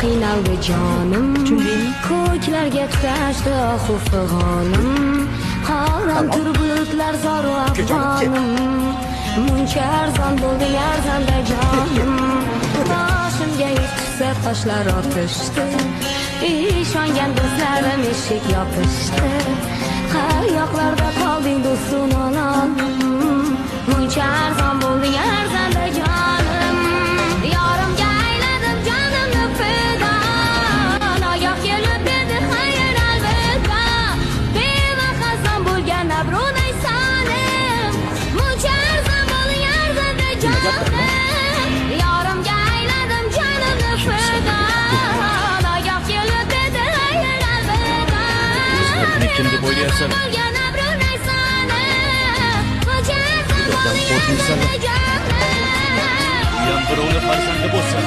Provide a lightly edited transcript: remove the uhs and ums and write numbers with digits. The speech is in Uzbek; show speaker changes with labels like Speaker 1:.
Speaker 1: qiynaldi jonim, ko'klarga tutashdi ohu fig'onim, qoramtir bulutlar zoru ahvolim, muncha arzon bo'ldi arzonda jonim, boshimga yuk tushsa toshlar otishdi, ishongan do'stlarim eshik yopishdi, qayoqlarda qolding do'stum onalim, muncha arzon bo'ldi arzonda jonim, yorimga ayladim jonimni fido, oyoq kelib dedi xayr alvida, bevaqason bo'lgan abro'day sonim, muncha arzon bo'ldi arzonda jonim, yorimga ayladim jonimni fido, oyoq kelib dedi xayr alvida,
Speaker 2: kim deb o'ylayapsan?
Speaker 1: bo'lgan abro'day sonim, muncha arzon bo'ldi arzonda jonim.
Speaker 2: Yan birovni farzandi bo'lsa